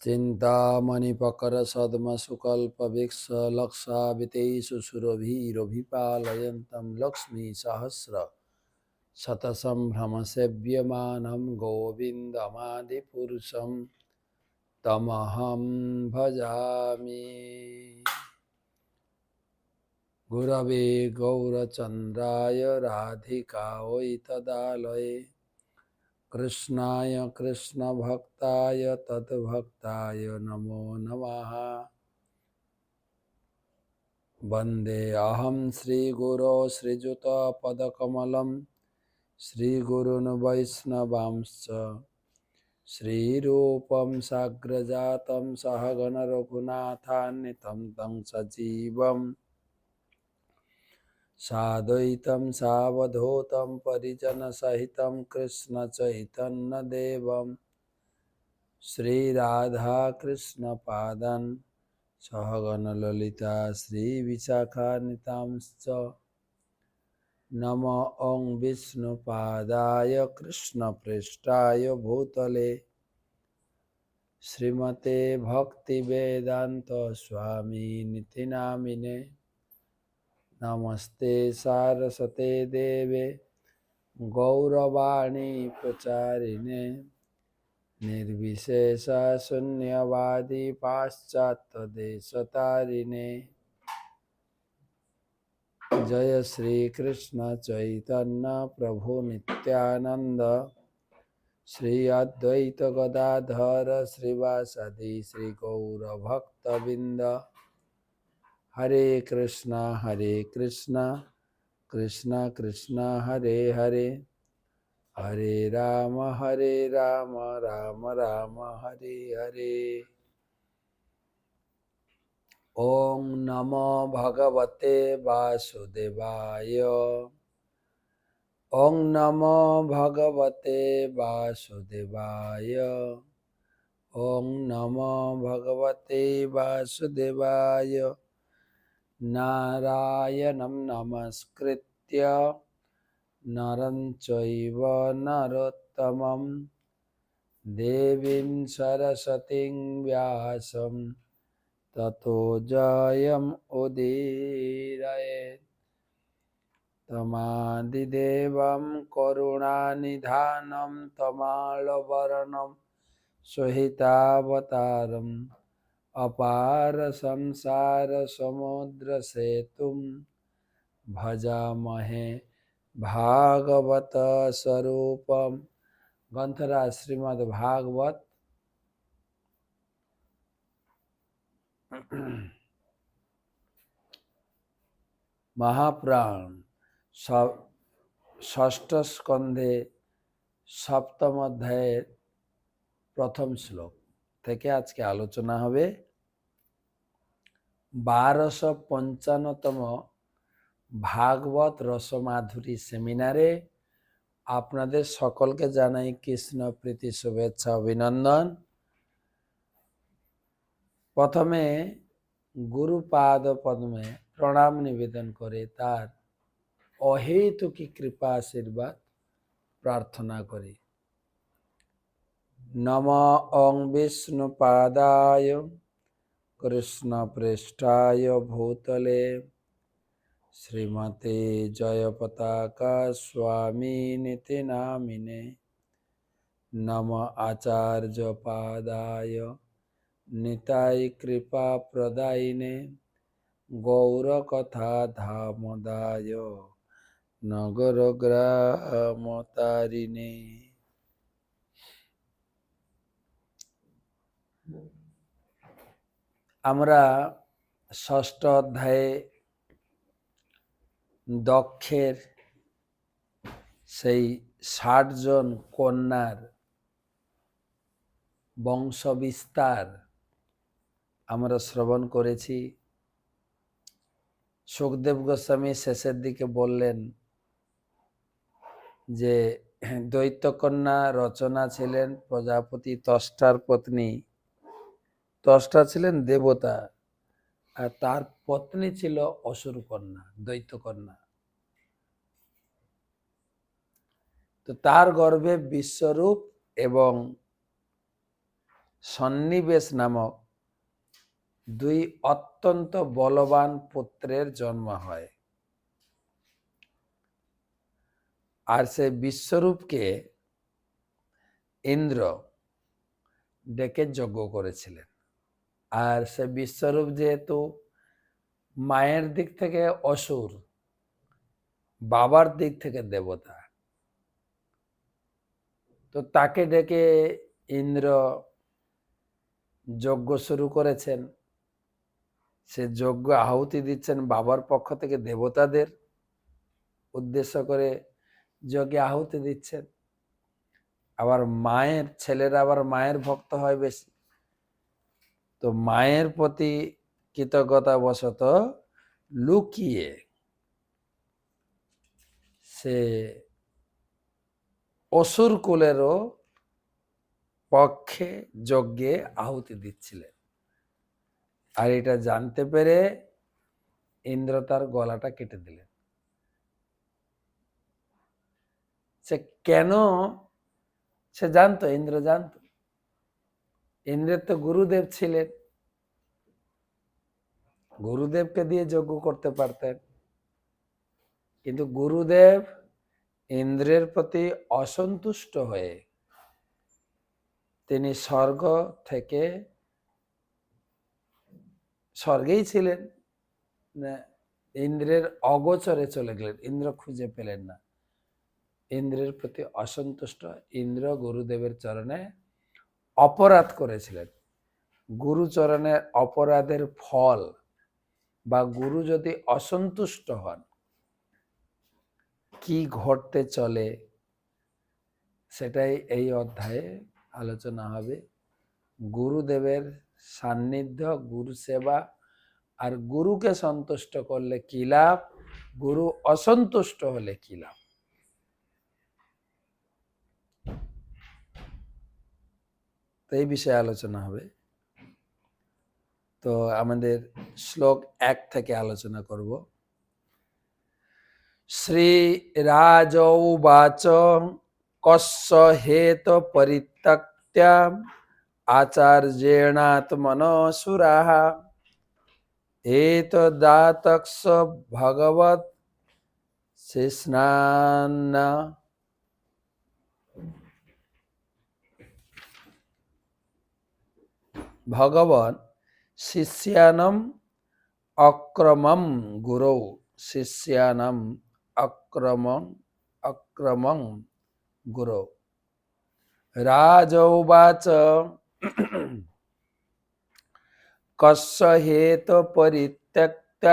चिन्तामणिपकरसद्मसुकल्पविक्सलक्षावितेषु सुरभिरभिपालयन्तं लक्ष्मीसहस्र शतसम्भ्रमसेव्यमानं गोविन्दमादिपुरुषं तमहं भजामि। गुरवे गौरचन्द्राय राधिकायै तदालये कृष्णाय कृष्णभक्ताय तद्भक्ताय नमो नमः। वन्दे अहं श्रीगुरो श्रीयुतपदकमलं श्रीगुरून् वैष्णवांश्च श्रीरूपं साग्रजातं सहगणरघुनाथान्वितं तं सजीवं साद्वैतं सावधूतं परिजनसहितं कृष्णचैतन्यदेवं श्रीराधाकृष्णपादान् सहगणललिता श्रीविशाखान्वितांश्च नमो ॐ विष्णुपादाय कृष्णप्रेष्ठाय भूतले श्रीमते भक्तिवेदान्त स्वामिनिति नामिने। नमस्ते सारस्वते देवे गौरवाणी प्रचारिणे निर्विशेष शून्यवादी पाश्चात्यदेशतारिणे। जय श्री कृष्ण चैतन्य प्रभु नित्यानंद श्री अद्वैत गदाधर श्रीवासदि श्री गौर भक्तबिंद। हरे कृष्णा कृष्णा कृष्णा हरे हरे, हरे राम राम राम हरे हरे। ओम नमो भगवते वासुदेवाय। ओम नमो भगवते वासुदेवाय। ओम नमो भगवते वासुदेवाय। नारायणं नमस्कृत्य नरं चैव नरोत्तमं देवीं सरस्वतीं व्यासं ततो जयम् उदीरयेत्। तमादिदेवं करुणानिधानं तमालवर्णं सुहितावतारम् अपार संसार समुद्र सेतुं भजामहे भागवत स्वरूपम। ग्रंथराज श्रीमद् भागवत महापुराण षष्ठ स्कंधे सप्तम अध्याय प्रथम श्लोक থেকে আজকে আলোচনা হবে 1255তম ভাগবত রসমাধুরী সেমিনারে। আপনাদের সকলকে জানাই কৃষ্ণ প্রীতি শুভেচ্ছা অভিনন্দন। প্রথমে গুরুপাদ পদ্মে প্রণাম নিবেদন করে তার অহেতুকী কৃপা আশীর্বাদ প্রার্থনা করি। নমো ওং বিষ্ণুপাদায় कृष्णप्रेष्ठाय भूतले श्रीमते जयपताका स्वामिनिति नामिने। नम आचार्यपादाय निताय कृपा प्रदायिने गौरकथा धामदाय नगरग्रामतारिणे। আমরা ষষ্ঠ অধ্যায়ে দক্ষের সেই ৬০ জন কন্যার বংশ বিস্তার আমরা শ্রবণ করেছি। সুখদেব গোস্বামী শেষের দিকে বললেন যে দৈত্যকন্যা রচনা ছিলেন প্রজাপতি ত্বষ্টার পত্নী। ত্বষ্টা ছিলেন দেবতা আর তার পত্নী ছিল অসুর কন্যা, দৈত্যকন্যা। তো তার গর্ভে বিশ্বরূপ এবং সন্নিবেশ নামক দুই অত্যন্ত বলবান পুত্রের জন্ম হয়। আর সে বিশ্বরূপকে ইন্দ্র ডেকে যজ্ঞ করেছিলেন। আর সে বিশ্বরূপ যেহেতু মায়ের দিক থেকে অসুর, বাবার দিক থেকে দেবতা, তো তাকে ডেকে ইন্দ্র যজ্ঞ শুরু করেছেন। সে যজ্ঞ আহুতি দিচ্ছেন বাবার পক্ষ থেকে দেবতাদের উদ্দেশ্য করে যজ্ঞে আহুতি দিচ্ছেন। আবার মায়ের ছেলেরা আবার মায়ের ভক্ত হয় বেশি, তো মায়ের প্রতি কৃতজ্ঞতা বশত লুকিয়ে সে অসুর কুলেরও পক্ষে যজ্ঞে আহুতি দিচ্ছিলেন। আর এটা জানতে পেরে ইন্দ্র তার গলাটা কেটে দিলেন। সে কেন, সে জানতো, ইন্দ্র জানতো। ইন্দ্রের তো গুরুদেব ছিলেন, গুরুদেবকে দিয়ে যজ্ঞ করতে পারতেন, কিন্তু গুরুদেব ইন্দ্রের প্রতি অসন্তুষ্ট হয়ে তিনি স্বর্গ থেকে, স্বর্গেই ছিলেন, ইন্দ্রের অগোচরে চলে গেলেন। ইন্দ্র খুঁজে পেলেন না। ইন্দ্রের প্রতি অসন্তুষ্ট ইন্দ্র গুরুদেবের চরণে অপরাধ করেছিলেন। গুরুচরণের অপরাধের ফল বা গুরু যদি অসন্তুষ্ট হন কি ঘটতে চলে সেটাই এই অধ্যায়ে আলোচনা হবে। গুরুদেবের সান্নিধ্য, গুরু সেবা, আর গুরুকে সন্তুষ্ট করলে কি লাভ, গুরু অসন্তুষ্ট হলে কি লাভ, তো এই বিষয়ে আলোচনা হবে। তো আমাদের শ্লোক 1 থেকে আলোচনা করব। শ্রী রাজ উবাচ কস্য হেত পরিত্যক্ত্য আচার্যেণাত্মনসুরাঃ এতদাতক্ষ ভগবৎ শিষ্ণান্ন। ভগবান শিষ্যানাম অক্রমম গুরৌ, শিষ্যানাম অক্রমং গুরৌ। রাজ উবাচ কস্য হেত পরিত্যক্ত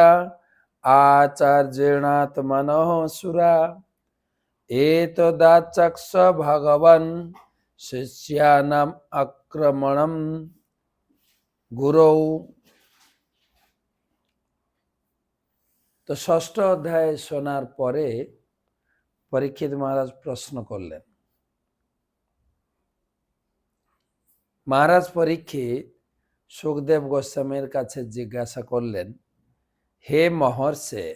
আচার্যেণাত্মনঃ সুরা এতদাচক্ষ ভগবান শিষ্যানাম আক্রমণম গুরৌ। তো ষষ্ঠ অধ্যায় শোনার পরে পরীক্ষিত মহারাজ প্রশ্ন করলেন। মহারাজ পরীক্ষিত সুখদেব গোস্বামীর কাছে জিজ্ঞাসা করলেন, হে মহর্ষে,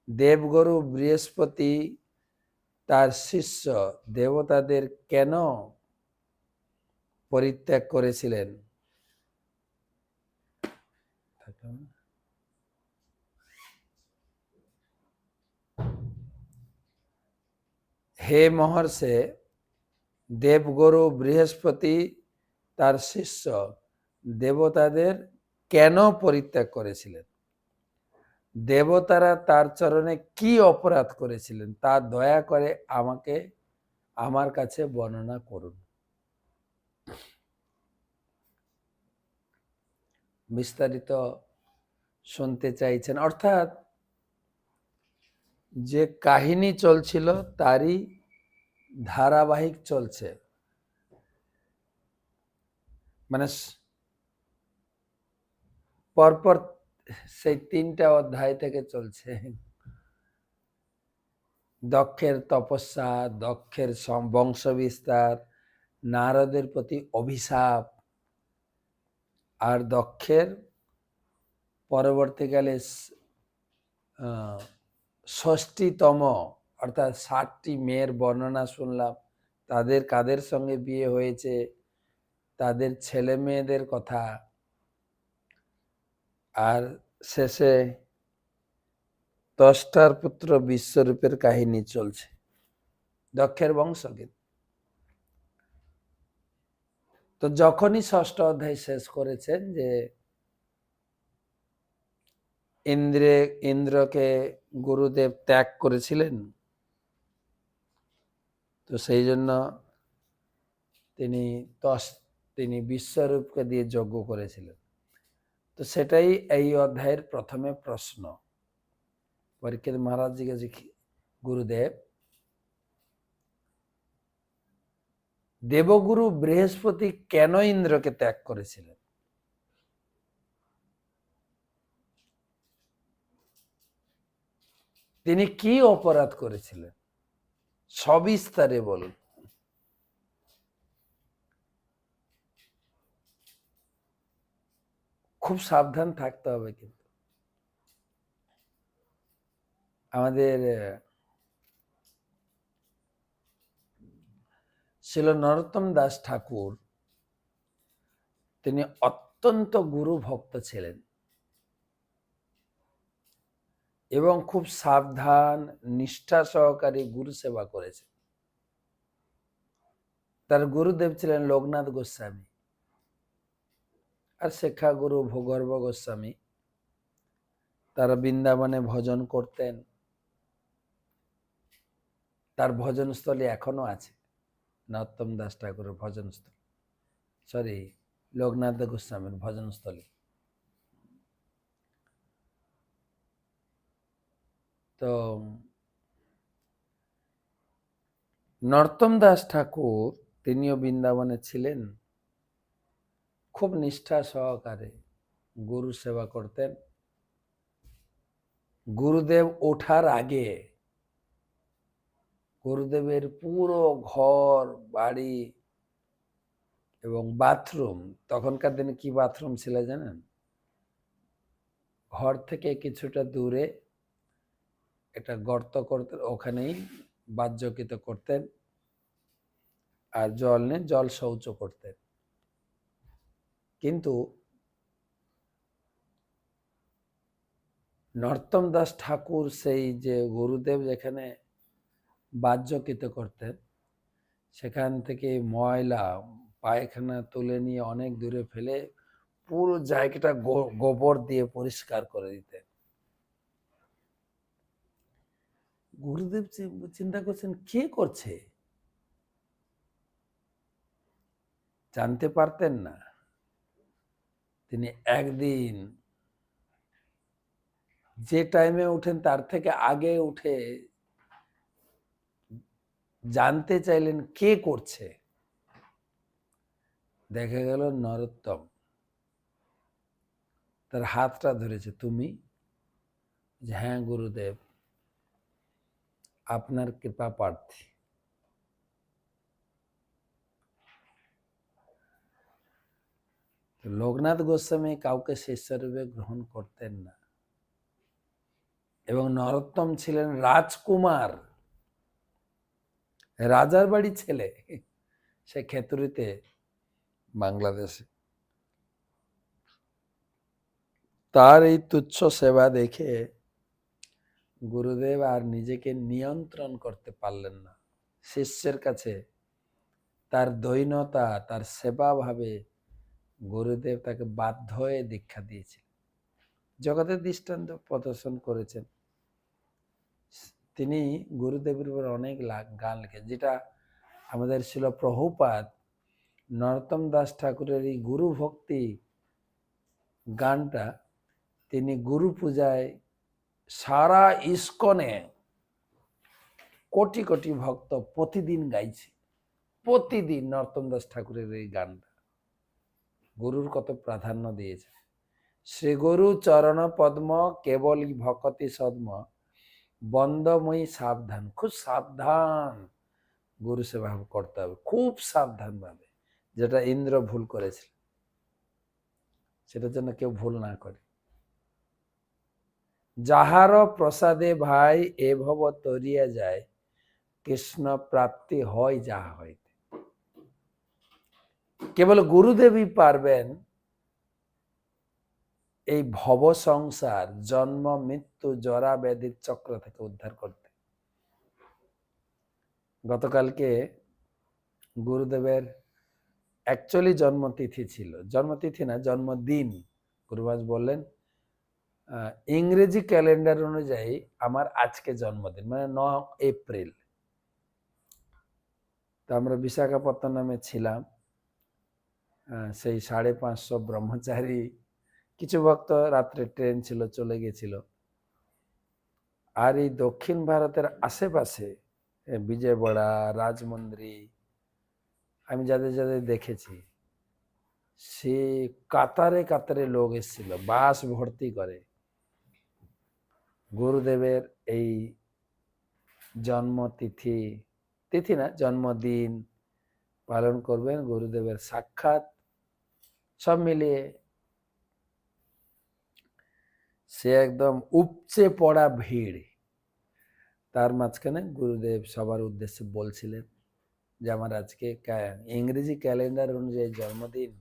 দেবগুরু বৃহস্পতি তার শিষ্য দেবতাদের কেন পরিত্যাগ করেছিলেন? হে মহর্ষে, দেবগুরু বৃহস্পতি তার শিষ্য দেবতাদের কেন পরিত্যাগ করেছিলেন? দেবতারা তার চরণে কি অপরাধ করেছিলেন তা দয়া করে আমাকে, আমার কাছে বর্ণনা করুন। বিস্তারিত শুনতে চাইছেন, অর্থাৎ যে কাহিনী চলছিল তারই ধারাবাহিক চলছে, মানে পরপর সেই 3টা অধ্যায় থেকে চলছে। দক্ষের তপস্যা, দক্ষের বংশ বিস্তার, নারদের প্রতি অভিশাপ, আর দক্ষের পরবর্তীকালে ৬০তম অর্থাৎ 60টি মেয়ের বর্ণনা শুনলাম, তাদের কাদের সঙ্গে বিয়ে হয়েছে, তাদের ছেলে মেয়েদের কথা, আর শেষে ত্বষ্টার পুত্র বিশ্বরূপের কাহিনী চলছে। দক্ষের বংশ কিন্তু। তো যখনই ষষ্ঠ অধ্যায় শেষ করেছেন যে ইন্দ্রকে গুরুদেব ত্যাগ করেছিলেন, তো সেই জন্য তিনি বিশ্বরূপকে দিয়ে যজ্ঞ করেছিলেন। তো সেটাই এই অধ্যায়ের প্রথমে প্রশ্ন। পরীক্ষিত মহারাজ জিজ্ঞাসা, গুরুদেব, দেবগুরু বৃহস্পতি কেন ইন্দ্রকে ত্যাগ করেছিলেন? তিনি কি অপরাধ করেছিলেন? সবিস্তারে বলুন। খুব সাবধান থাকতে হবে কিন্তু। আমাদের ছিল নরোত্তম দাস ঠাকুর, তিনি অত্যন্ত গুরু ভক্ত ছিলেন এবং খুব সাবধান নিষ্ঠা সহকারী গুরু সেবা করেছেন। তার গুরুদেব ছিলেন লোকনাথ গোস্বামী আর শিক্ষাগুরু ভূগর্ভ গোস্বামী। তারা বৃন্দাবনে ভজন করতেন। তার ভজনস্থলী এখনো আছে, নরোত্তম দাস ঠাকুরের ভজনস্থলী, লোকনাথ গোস্বামীর ভজনস্থলী। তো নরোত্তম দাস ঠাকুর তিনিও বৃন্দাবনে ছিলেন, খুব নিষ্ঠা সহকারে গুরু সেবা করতেন। গুরুদেব ওঠার আগে গুরুদেবের পুরো ঘর বাড়ি এবং বাথরুম, তখনকার দিনে কি বাথরুম ছিল জানেন? ঘর থেকে কিছুটা দূরে একটা গর্ত করতেন, ওখানেই বাহ্যকৃত করতেন, আর জল নিয়ে জল শৌচ করতেন। কিন্তু নরোত্তম দাস ঠাকুর সেই যে গুরুদেব যেখানে বাহ্যকৃত করতেন, সেখান থেকে ময়লা পায়খানা তুলে নিয়ে অনেক দূরে ফেলে পুরো জায়গাটা গোবর দিয়ে পরিষ্কার করে দিতেন। গুরুদেব চিন্তা করছেন কে করছে, জানতে পারতেন না। তিনি একদিন যে টাইমে উঠেন তার থেকে আগে উঠে জানতে চাইলেন কে করছে। দেখা গেল নরোত্তম তার হাতটা ধরেছে। তুমি? হ্যাঁ গুরুদেব, আপনার কৃপা প্রার্থী। লোকনাথ গোস্বামী কাউকে শিষ্যরূপে গ্রহণ করতেন না, এবং নরোত্তম ছিলেন রাজকুমার, রাজার বাড়ি ছেলে, সে খেতুরিতে বাংলাদেশে। তার এই তুচ্ছ সেবা দেখে গুরুদেব আর নিজেকে নিয়ন্ত্রণ করতে পারলেন না। শিষ্যের কাছে তার দৈনতা, তার সেবা ভাবে গুরুদেব তাকে বাধ্য হয়ে দীক্ষা দিয়েছিলেন। জগতের দৃষ্টান্ত প্রদর্শন করেছেন। তিনি গুরুদেবের উপর অনেক গান লেখেন, যেটা আমাদের ছিল প্রভুপাদ নরোত্তম দাস ঠাকুরের এই গুরু ভক্তি গানটা তিনি গুরু পূজায় সারা ইস্কনে কোটি কোটি ভক্ত প্রতিদিন গাইছে। প্রতিদিন নরোত্তম দাস ঠাকুরের এই গানটা গুরুর কত প্রাধান্য দিয়েছে। শ্রী গুরু চরণ পদ্ম কেবলই ভকতি সদ্ম বন্দময়ী সাবধান। খুব সাবধান গুরু সেবা করতে হবে, খুব সাবধান ভাবে, যেটা ইন্দ্র ভুল করেছিল সেটার জন্য কেউ ভুল না করে। যাহার প্রসাদে ভাই এ ভব তরিয়া যায়, কৃষ্ণ প্রাপ্তি হয় যাহা হইতে। কেবল গুরুদেবই পারবেন এই ভব সংসার জন্ম মৃত্যু জরা ব্যাধির চক্র থেকে উদ্ধার করতে। গতকালকে গুরুদেবের অ্যাকচুয়ালি জন্মতিথি ছিল, জন্মতিথি না, জন্মদিন। গুরুবাস বললেন ইংরেজি ক্যালেন্ডার অনুযায়ী আমার আজকে জন্মদিন, মানে 9 এপ্রিল। তো আমরা বিশাখাপত্তনমে ছিলাম, সেই 550 ব্রহ্মচারী, কিছু ভক্ত রাত্রে ট্রেন ছিল চলে গেছিল। আর এই দক্ষিণ ভারতের আশেপাশে বিজয়বাড়া, রাজমন্দ্রী, আমি যাদের যাদের দেখেছি, সে কাতারে কাতারে লোক এসেছিল বাস ভর্তি করে গুরুদেবের এই জন্মতিথি, তিথি না, জন্মদিন পালন করবেন, গুরুদেবের সাক্ষাৎ, সব মিলিয়ে সে একদম উপচে পড়া ভিড়। তার মাঝখানে গুরুদেব সবার উদ্দেশ্যে বলছিলেন যে আমার আজকে ইংরেজি ক্যালেন্ডার অনুযায়ী জন্মদিন।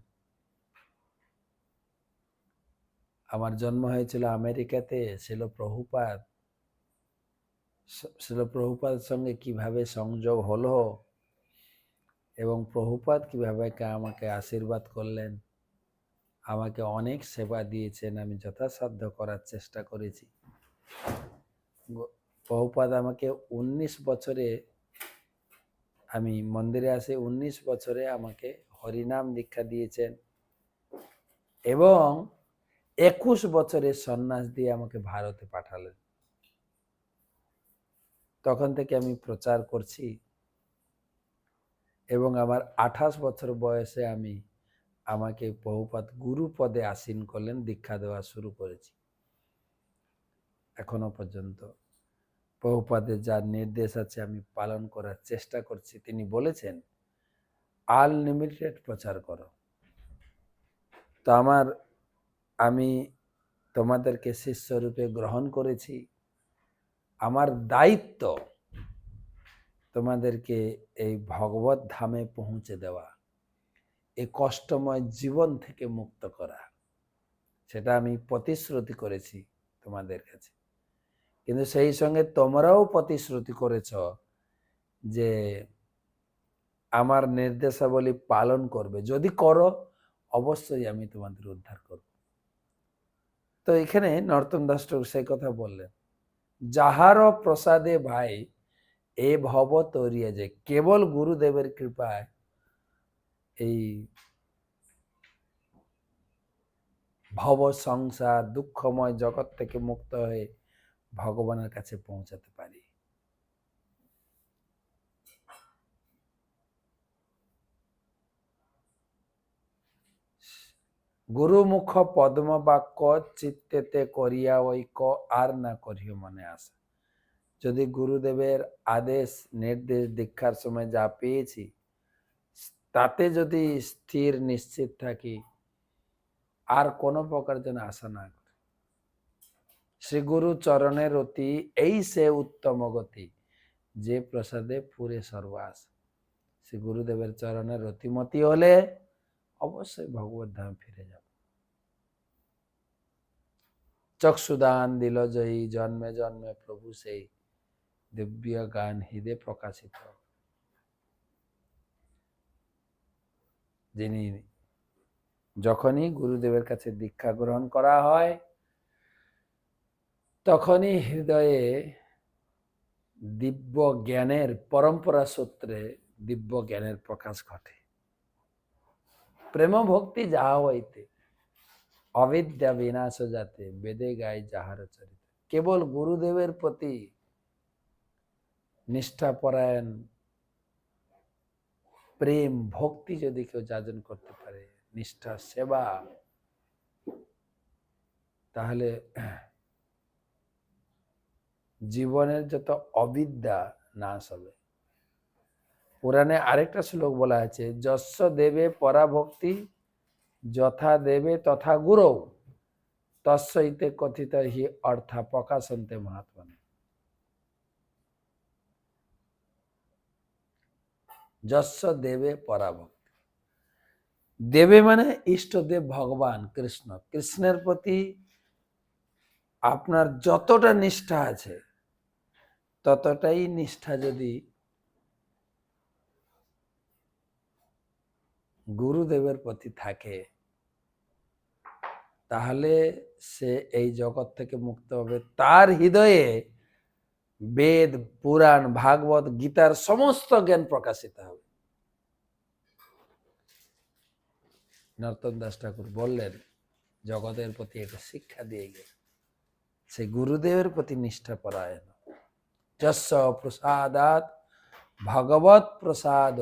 আমার জন্ম হয়েছিল আমেরিকাতে, শিল প্রভুপাদের সঙ্গে কিভাবে সংযোগ হলো এবং প্রভুপাদ কিভাবে আমাকে আশীর্বাদ করলেন, আমাকে অনেক সেবা দিয়েছেন, আমি যথাসাধ্য করার চেষ্টা করেছি। প্রভুপাদ আমাকে 19 বছরে, আমি মন্দিরে আসে 19 বছরে আমাকে হরিনাম দীক্ষা দিয়েছেন এবং 21 বছরে সন্ন্যাস দিয়ে আমাকে ভারতে পাঠালেন। তখন থেকে আমি প্রচার করছি এবং আমার 28 বছর বয়সে আমাকে প্রভুপাদ গুরু পদে আসীন করলেন, দীক্ষা দেওয়া শুরু করেছি। এখনো পর্যন্ত প্রভুপাদের যার নির্দেশ আছে আমি পালন করার চেষ্টা করছি। তিনি বলেছেন আনলিমিটেড প্রচার করো। তো আমি তোমাদেরকে শিষ্যরূপে গ্রহণ করেছি। আমার দায়িত্ব তোমাদেরকে এই ভগবত ধামে পৌঁছে দেওয়া, এই কষ্টময় জীবন থেকে মুক্ত করা, সেটা আমি প্রতিশ্রুতি করেছি তোমাদের কাছে। কিন্তু সেই সঙ্গে তোমরাও প্রতিশ্রুতি করেছ যে আমার নির্দেশাবলী পালন করবে, যদি করো অবশ্যই আমি তোমাদের উদ্ধার করব। তো এখানে নর্তন দাস ঠাকুর সেই কথা বললেন, যাহার প্রসাদে ভাই এ ভব তরিয়া যায়। কেবল গুরুদেবের কৃপায় এই ভব সংসার দুঃখময় জগৎ থেকে মুক্ত হয়ে ভগবানের কাছে পৌঁছাতে পারি। গুরুমুখ পদ্ম বাক্য চিত্তেতে করিয়া ঐক্য আর না করিও মনে আসা। যদি গুরুদেবের আদেশ নির্দেশ দীক্ষার সময় যা পেয়েছি তাতে যদি স্থির নিশ্চিত থাকি, আর কোনো প্রকার যেন আশা না করে। শ্রী গুরু চরণের অতি এই সে উত্তম গতি, যে প্রসাদে পুরে সর্বাস। শ্রী গুরুদেবের চরণের অতিমতি হলে অবশ্যই ভগবত ধাম ফিরে যাব। চক্ষুদান দিল জয়ী, জন্মে জন্মে প্রভু সেই, দিব্য গান হৃদে প্রকাশিত। যিনি যখনই গুরুদেবের কাছে দীক্ষা গ্রহণ করা হয় তখনই হৃদয়ে দিব্য জ্ঞানের পরম্পরা সূত্রে দিব্য জ্ঞানের প্রকাশ ঘটে। প্রেম ভক্তি যাহা হইতে অবিদ্যা বিনাশ যাতে, বেদে গায় যাহার চরিত। কেবল গুরুদেবের প্রতি নিষ্ঠাপরায়ণ প্রেম ভক্তি যদি কেউ যাজন করতে পারে, নিষ্ঠা সেবা, তাহলে জীবনের যত অবিদ্যা নাশ হবে। পুরাণে আরেকটা শ্লোক বলা আছে, যস্য দেবে পরাভক্তি যথা দেবে তথা গুরু তস্যইতে কথিত হি অর্থা প্রকাশন্তে মহাত্মা। যস্য দেবে পরাভক্তি, দেবে মানে ইষ্টদেব ভগবান কৃষ্ণ। কৃষ্ণের প্রতি আপনার যতটা নিষ্ঠা আছে ততটাই নিষ্ঠা যদি গুরুদেবের প্রতি থাকে তাহলে সে এই জগৎ থেকে মুক্ত হবে। তার হৃদয়ে বেদ, পুরাণ, ভাগবত, গীতার সমস্ত জ্ঞান প্রকাশিত হবে। নরোত্তম দাস ঠাকুর বললেন, জগতের প্রতি একটা শিক্ষা দিয়ে গেল, সে গুরুদেবের প্রতি নিষ্ঠা পরায়ণ। যস্য প্রসাদাৎ ভগবৎ প্রসাদ,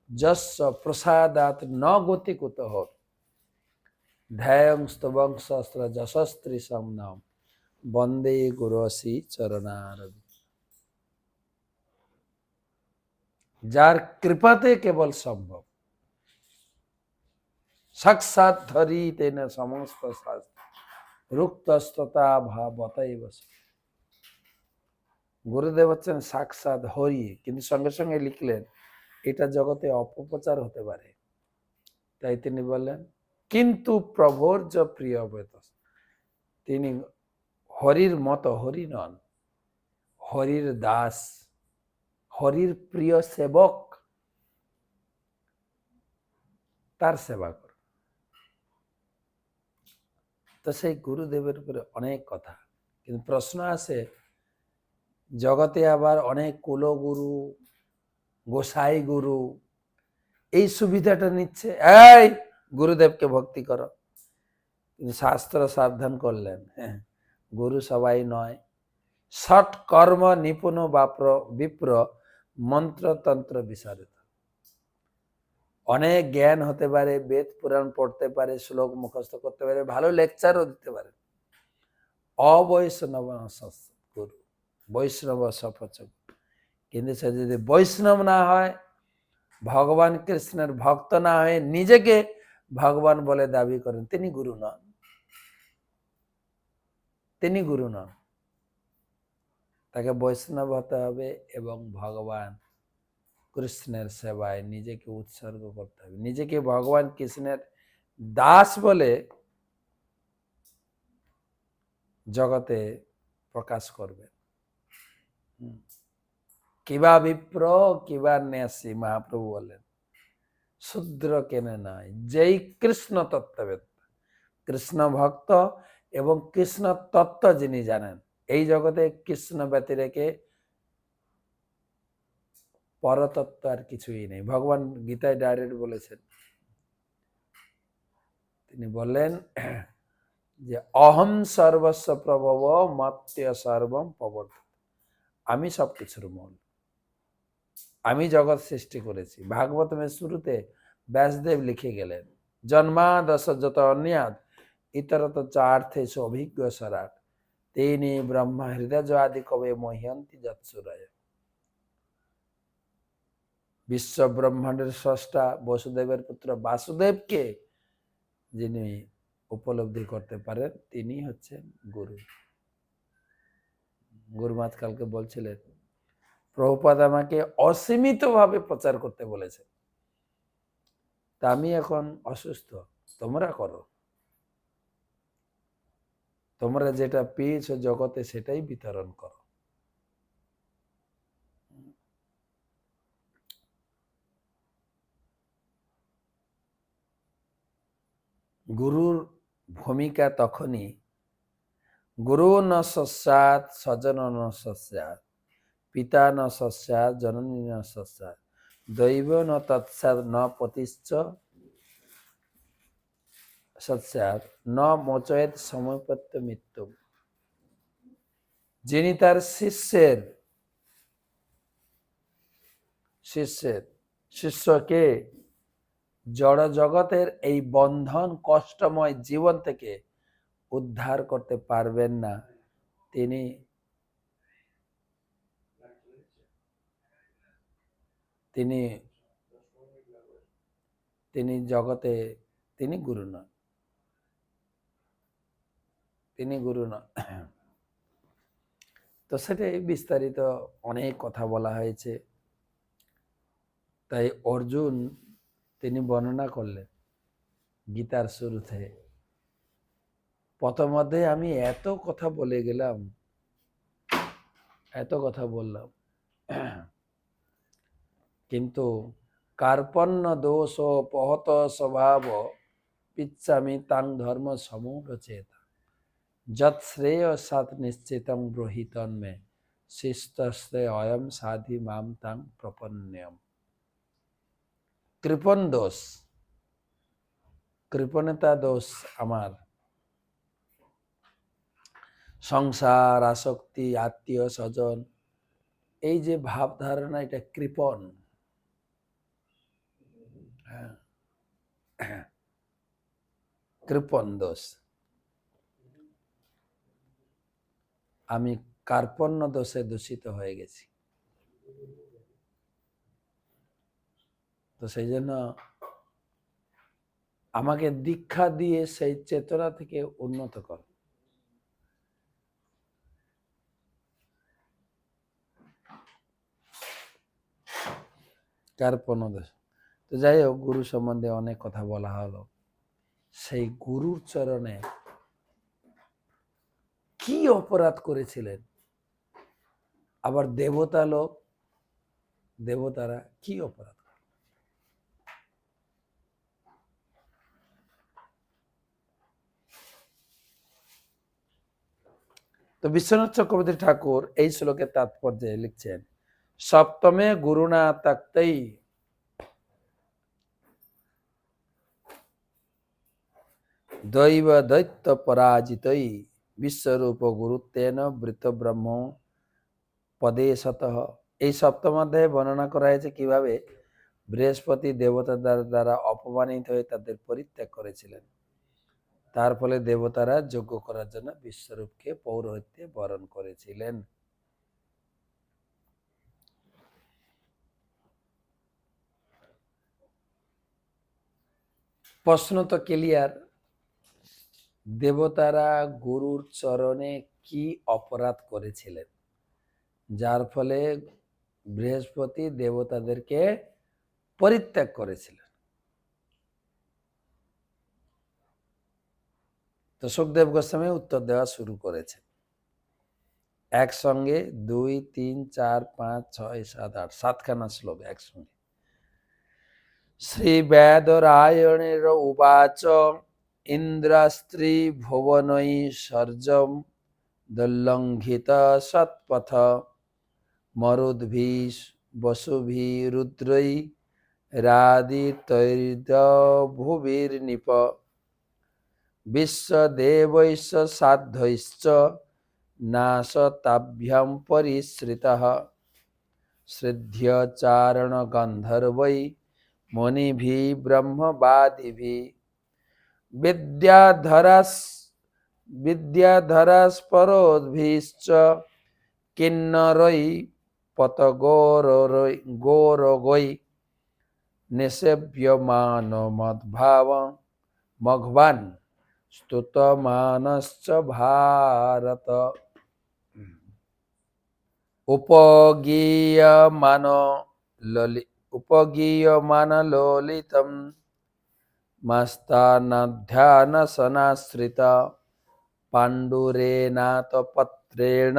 যস্য প্রসাদাৎ ন গতি কুতঃ, ধ্যায়ং স্তবং সহস্র যশস্ত্রী নাম, বন্দে গুরুসি চরণারবিন্দ। যার কৃপাতে কেবল সম্ভব। সাক্ষাৎ ধরি তেন সমস্ত শাস্ত্র, রুক্তস্ততা ভাবতই বসে। গুরুদেব হচ্ছেন সাক্ষাৎ হরি, কিন্তু সঙ্গে সঙ্গে লিখলেন এটা জগতে অপপ্রচার হতে পারে, তাই তিনি বললেন কিন্তু প্রভুর য প্রিয় বেত। তিনি হরির মতো হরি নন, হরির দাস, হরির প্রিয় সেবক, তার সেবা কর। তো সেই গুরুদেবের উপরে অনেক কথা, কিন্তু প্রশ্ন আছে জগতে আবার অনেক কুলগুরু, গোসাই গুরু এই সুবিধাটা নিচ্ছে, এই গুরুদেবকে ভক্তি করো। কিন্তু শাস্ত্র সাবধান করলেন, হ্যাঁ, গুরু সবাই নয়। ষট কর্ম নিপুণ বিপ্র মন্ত্রতন্ত্র বিশারদ। অনেক জ্ঞান হতে পারে, বেদ পুরাণ পড়তে পারে, শ্লোক মুখস্থ করতে পারে, ভালো লেকচারও দিতে পারে, অবৈষ্ণব গুরু, বৈষ্ণব সপচ। কিন্তু সে যদি বৈষ্ণব না হয়, ভগবান কৃষ্ণের ভক্ত না হয়ে নিজেকে ভগবান বলে দাবি করেন, তিনি গুরু নন, তিনি গুরু নন। তাকে বৈষ্ণব হতে হবে এবং ভগবান কৃষ্ণের সেবায় নিজেকে উৎসর্গ করতে হবে, নিজেকে ভগবান কৃষ্ণের দাস বলে জগতে প্রকাশ করবে। কিবা বিপ্র কিবা ন্যাসী, মহাপ্রভু বলেন শূদ্র কেনে নয়, যেই কৃষ্ণ তত্ত্ববেদ, কৃষ্ণ ভক্ত এবং কৃষ্ণ তত্ত্ব যিনি জানেন। এই জগতে কৃষ্ণ ব্যতিরেকে পরতত্ত্ব আর কিছুই নেই। ভগবান গীতায় ডাইরেক্ট বলেছেন, তিনি বললেন যে অহম সর্বস্ব প্রভব মত্য সর্বম প্রবর্ততে। আমি সবকিছুর মূল, আমি জগৎ সৃষ্টি করেছি। ভাগবতমের শুরুতে ব্যাসদেব লিখে গেলেন, জন্মাদশ যত অন্যাদ ইতরত চার্থে অভিজ্ঞ সরাট, তিনি ব্রহ্মা হৃদয় আদি কবে মহ্যন্তি যৎসুরায়। বিশ্ব ব্রহ্মাণ্ডের স্রষ্টা বসুদেবের পুত্র বাসুদেবকে যিনি উপলব্ধি করতে পারেন তিনি হচ্ছেন গুরু। গুরুমাত কালকে বলছিলেন, প্রভুপাদ আমাকে অসীমিত ভাবে প্রচার করতে বলেছে, তা আমি এখন অসুস্থ, তোমরা করো, তোমরা যেটা পেয়েছো জগতে সেটাই বিতরণ করো। গুরুর ভূমিকা তখনই, গুরু ন সস্যাৎ স্বজন ন সস্যাৎ, পিতা ন সস্যাৎ জননী ন সস্যাৎ, দৈব ন তৎস্যাৎ ন পতিশ্চ সস্যাৎ ন মোচয়েৎ সমপত্য মৃত্যু। যিনি তার শিষ্যকে জড় জগতের এই বন্ধন কষ্টময় জীবন থেকে উদ্ধার করতে পারবেন না, তিনি তিনি তিনি জগতে তিনি গুরু নন, তিনি গুরু নন। তো সেটাই বিস্তারিত অনেক কথা বলা হয়েছে। তাই অর্জুন তিনি বর্ণনা করলেন গীতার শুরুতে প্রথম অধ্যায়ে আমি এত কথা বলে গেলাম, এত কথা বললাম, কিন্তু কার্পণ্য দোষ পহত স্বভাব পিচ্ছামি তাং ধর্ম সমূঢ়চেত যৎ শ্রেয় সাত নিশ্চিতং ব্রহিতন মে শিষ্টস্তে অয়ম সাধি মাম তাং প্রপন্যম। কৃপণ দোষ, কৃপণতা দোষ আমার, সংসার, আসক্তি, আত্মীয় স্বজন, এই যে ভাব ধারণা, এটা কৃপণ। কৃপণ দোষ। আমি কার্পণ্য দোষে দূষিত হয়ে গেছি। তো সেই জন্য আমাকে দীক্ষা দিয়ে সেই চেতনা থেকে উন্নত কর। কার্পণ্য দোষ। তো যাই হোক, গুরু সম্বন্ধে অনেক কথা বলা হলো। সেই গুরুর চরণে কি অপরাধ করেছিলেন, আবার দেবতা লোক, দেবতারা কি অপরাধ। তো বিশ্বনাথ চক্রবর্তী ঠাকুর এই শ্লোকের তাৎপর্যে লিখছেন, সপ্তমে গুরুণা তাক্তৈ দৈব দৈত্য পরাজিতৈ বিশ্বরূপ গুরুত্বেন বৃত ব্রহ্ম পদেশতঃ। এই সপ্তম অধ্যায়ে বর্ণনা করা হয়েছে কিভাবে বৃহস্পতি দেবতাদের দ্বারা অপমানিত হয়ে তাদের পরিত্যাগ করেছিলেন। তার ফলে দেবতারা যজ্ঞ করার জন্য বিশ্বরূপকে পৌরোহিত্যে বরণ করেছিলেন। প্রশ্ন তো ক্লিয়ার, দেবতারা গুরুর চরণে কি অপরাধ করেছিলেন যার ফলে বৃহস্পতি দেবতাদেরকে পরিত্যাগ করেছিলেন। তো সুখদেব গোস্বামী উত্তর দেওয়া শুরু করেছেন একসঙ্গে। 2, 3, 4, 5, 6, 7, 8 সাতখানা শ্লোক একসঙ্গে। শ্রী বেদরায়ণের উবাচ ইন্দ্রাস্ত্রী ভুবনৈ সর্জম দুল্লঙ্ঘিত সৎপথ মরুদ্ভি বসুভি রুদ্রৈ রাদিতৈর্ভুবির্নিপ বিশ্বদেবৈশ্চ সাধ্যৈশ্চ নাশতাভ্যাম পরিশ্রিতঃ শ্রদ্ধেয়চারণ গন্ধর্বৈ মুনিভি ব্রহ্মবাদিভি বিদ্যাধরাস্পরোদ্ভিশ্চ কিন্নরৈ পতগোরগৈ নিষেভ্যমান মদ্ভাব মঘবান স্তুতমানশ্চ ভারত। উপগীয়মান ললিতম মস্তানধ্যানসনাশ্রিত পাণ্ডুরেনাথপত্রেণ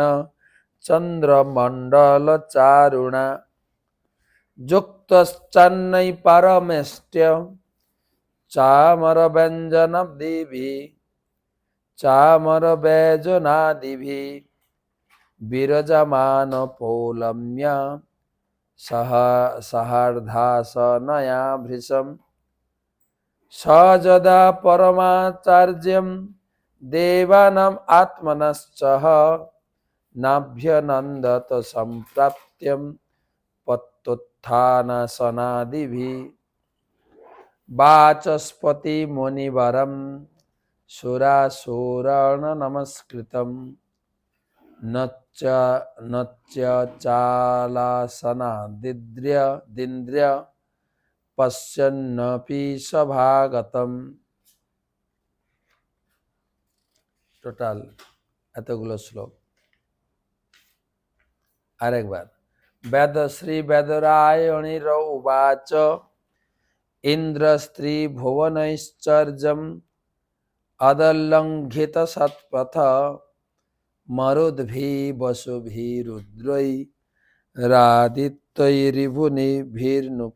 চন্দ্রমণ্ডলচারুণা যুক্তশ্চন্नै পরমেষ্ট্য চামরব্যঞ্জনাদিभिः বিরজমান পৌলম্য সহার্ধাসনয়া ভৃশম স যদা পরমাচার্যম দেবানাম আত্মনশ্চহ নাভ্যনন্দত সম্প্রাপ্ত্যম পত্তুত্থানসনাদিভিः বাচস্পতি মুনিবরম সুরাসুরান নমস্কৃতম নচ্চালাসনাদিন্দ্রিয় পশ্যন্নপি সভাগতম। টোটাল এতগুলো শ্লোক। আরেকবার, শ্রী বেদরায়ণীর উবাচ ইন্দ্রস্ত্রী ভুবনৈশ্চর্যম অদলঙ্ঘিত সৎপথ মরুদ্ভি বসুভি রুদ্রৈ রাদিত্যৈরিভুনিভির্নু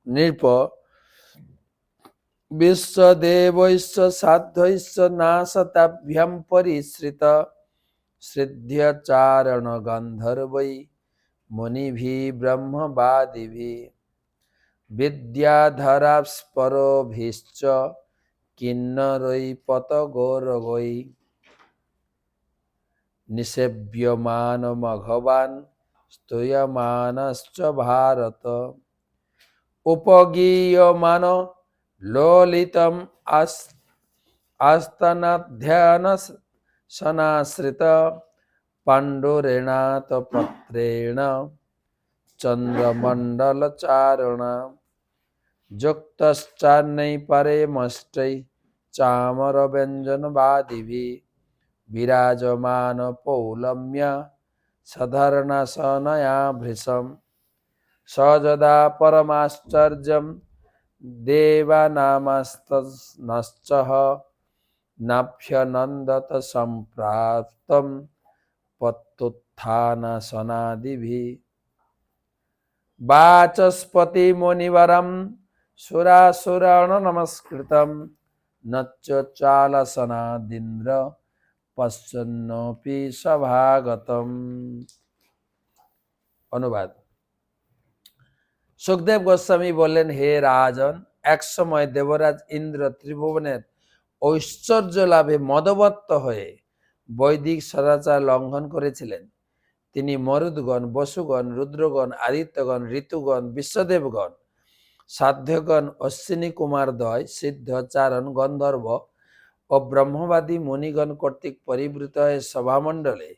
নৃপ বিশ্বদেবৈশ্চ সাধ্যৈশ্চ নাশতাভ্যম পরিশ্রিত শ্রদ্ধচারণ গন্ধর্বৈ মুনিভি ব্রহ্মবাদিভি বিদ্যাধরাস্পরভিশ্চ কিন্নরৈ পতগোরগৈ নিষেব্যমানমঘবান স্তূয়মানশ্চ ভারত উপগীয়মান লোলিতম আস্তনাধ্যান সনাশ্রিত পাণ্ডুরেণাত পত্রেণ চন্দ্রমণ্ডলচারণ যুক্তশ্চান্যৈ পরেমষ্টৈ চামরব্যঞ্জনবাদিভি বিরাজমান পৌলম্য সধর্ণসনয়া ভৃশম সযদা পরমাশ্চর্যম দেবানামস্তনশ্চঃ নাভ্যনন্দত সম্প্রাপ্তম পত্যুত্থানসনাদিভি বাচস্পতি মুনিবরম সুরাসুরাণ নমস্কৃতম নচ্চ চালসনাদিন্দ্র পশ্যন্নপি সভাগতম। অনুবাদ। সুখদেব গোস্বামী বললেন, হে রাজন, এক সময় দেবরাজ ইন্দ্র ত্রিভুবনের ঐশ্বর্য লাভে মদবত্ত হয়ে বৈদিক সদাচার লঙ্ঘন করেছিলেন। তিনি মরুদগণ, বসুগণ, রুদ্রগণ, আদিত্যগণ, ঋতুগণ, বিশ্বদেবগণ, সাধ্যগণ, অশ্বিনী কুমারদ্বয়, সিদ্ধ, চারণ, গন্ধর্ব ও ব্রহ্মবাদী মুনিগণ কর্তৃক পরিবৃত হয়ে সভামণ্ডলে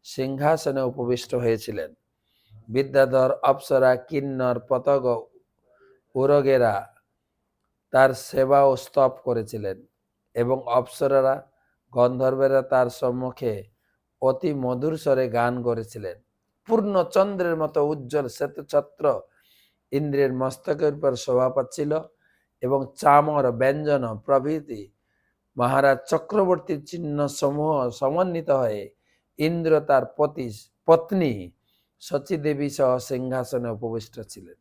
সিংহাসনে উপবিষ্ট হয়েছিলেন। বিদ্যাধর, অপ্সরা, কিন্নর, পতঙ্গ, উরগেরা তার সেবা ও স্তব করেছিলেন এবং অপ্সরারা, গন্ধর্বেরা তার সম্মুখে অতি মধুর স্বরে গান করেছিলেন। পূর্ণ চন্দ্রের মতো উজ্জ্বল শ্বেতছত্র ইন্দ্রের মস্তকের উপর শোভা পাচ্ছিল এবং চামর, ব্যঞ্জন প্রভৃতি মহারাজ চক্রবর্তীর চিহ্ন সমূহ সমন্বিত হয়ে ইন্দ্র তার পত্নী শচীদেবী সহ সিংহাসনে উপবিষ্ট ছিলেন।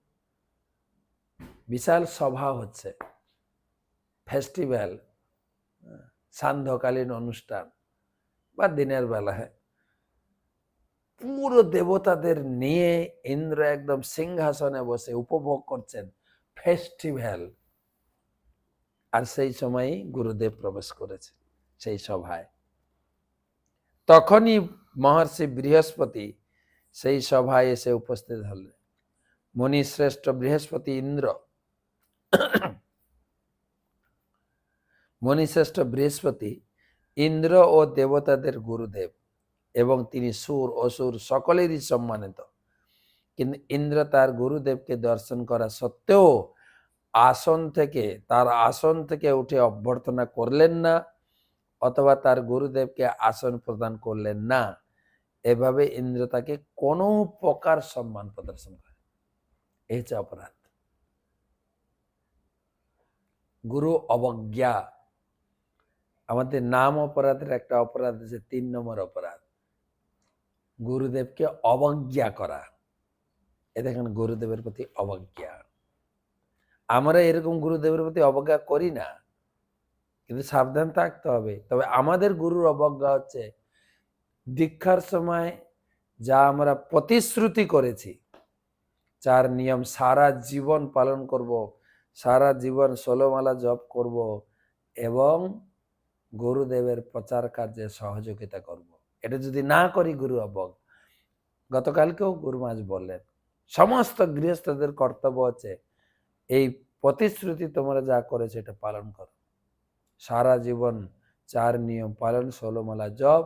বিশাল সভা হচ্ছে, ফেস্টিভ্যাল, সান্ধ্যকালীন অনুষ্ঠান বা দিনের বেলায় পুরো দেবতাদের নিয়ে ইন্দ্র একদম সিংহাসনে বসে উপভোগ করছেন ফেস্টিভ্যাল। আর সেই সময়ই গুরুদেব প্রবেশ করেছে সেই সভায়। তখনই মহর্ষি বৃহস্পতি সেই সভায় এসে উপস্থিত হলেন। মুনি শ্রেষ্ঠ বৃহস্পতি ইন্দ্র, মুনিশ্রেষ্ঠ বৃহস্পতি ইন্দ্র ও দেবতাদের গুরুদেব এবং তিনি সুর অসুর সকলেরই সম্মানিত। কিন্তু ইন্দ্র তার গুরুদেবকে দর্শন করা সত্ত্বেও তার আসন থেকে উঠে অভ্যর্থনা করলেন না অথবা তার গুরুদেবকে আসন প্রদান করলেন না। এভাবে ইন্দ্র তাকে কোনো প্রকার সম্মান প্রদর্শন করে, এই হচ্ছে অপরাধ। গুরু অবজ্ঞা, আমাদের নাম অপরাধের একটা অপরাধ আছে, 3 নম্বর অপরাধ, গুরুদেবকে অবজ্ঞা করা। এ দেখেন, গুরুদেবের প্রতি অবজ্ঞা। আমরা এরকম গুরুদেবের প্রতি অবজ্ঞা করি না, কিন্তু সাবধান থাকতে হবে। তবে আমাদের গুরুর অবজ্ঞা হচ্ছে দীক্ষার সময় যা আমরা প্রতিশ্রুতি করেছি, যার নিয়ম সারা জীবন পালন করব, সারা জীবন 16 মালা জপ করব এবং গুরুদেবের প্রচার কার্যে সহযোগিতা করব, এটা যদি না করি গুরু অবজ্ঞা। গতকালকেও গুরু মহারাজ বললেন, সমস্ত গৃহস্থদের কর্তব্য হচ্ছে এই প্রতিশ্রুতি তোমরা যা করেছো এটা পালন করো। সারা জীবন 4 নিয়ম পালন, 16 মালা জপ,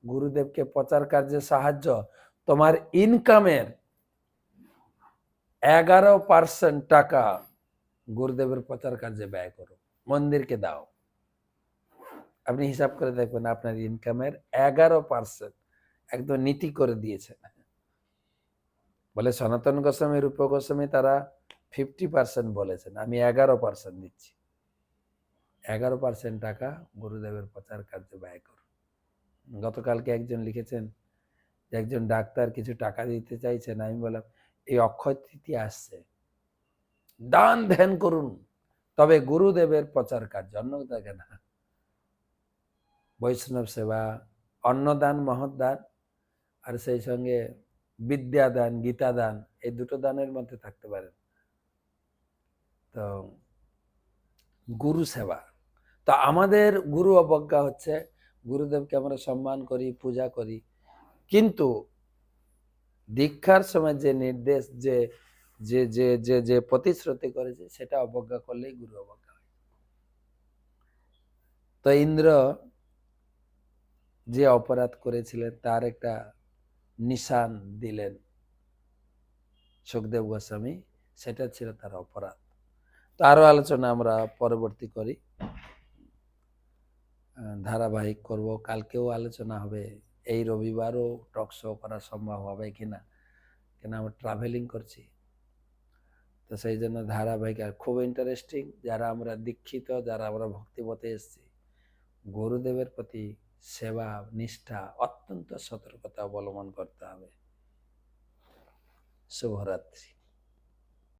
গুরুদেবকে প্রচার কার্যে সাহায্য। তোমার ইনকামের 11% টাকা গুরুদেবের প্রচার কার্যে ব্যয় করো, মন্দিরকে দাও। আপনি হিসাব করে দেখবেন আপনার ইনকামের 11% একদম নীতি করে দিয়েছে। বলে সনাতন গোস্বামী, রূপ গোস্বামী তারা 50% বলেছেন, আমি 11% দিচ্ছি। 11% টাকা গুরুদেবের প্রচার কার্যে ব্যয় করুন। গতকালকে একজন লিখেছেন যে একজন ডাক্তার কিছু টাকা দিতে চাইছেন, আমি বললাম এই অক্ষয় তৃতীয়া আসছে, দান ধ্যান করুন, তবে গুরুদেবের প্রচার কার্য, অন্য জায়গায় না। বৈষ্ণব সেবা, অন্নদান, মহৎদান, আর সেই সঙ্গে বিদ্যা দান, গীতা দান, এই দুটো দানের মধ্যে থাকতে পারেন। তো গুরু সেবা, তো আমাদের গুরু অবজ্ঞা হচ্ছে, গুরুদেবকে আমরা সম্মান করি, পূজা করি, কিন্তু দীক্ষার সময় যে নির্দেশ, যে যে যে যে যে প্রতিশ্রুতি করেছে সেটা অবজ্ঞা করলেই গুরু অবজ্ঞা হয়। তো ইন্দ্র যে অপরাধ করেছিলেন তার একটা নিশান দিলেন সুখদেব গোস্বামী, সেটা ছিল তার অপরাধ। তো আরো আলোচনা আমরা পরবর্তী করি, ধারাবাহিক করব, কালকেও আলোচনা হবে, এই রবিবারও টক শো করা সম্ভব হবে কিনা, কেন আমরা ট্রাভেলিং করছি, তো সেই জন্য ধারাবাহিক। আর খুব ইন্টারেস্টিং, যারা আমরা দীক্ষিত, যারা আমরা ভক্তিপথে এসেছি, গুরুদেবের প্রতি সেবা নিষ্ঠা অত্যন্ত সতর্কতা অবলম্বন করতে হবে। শুভরাত্রি।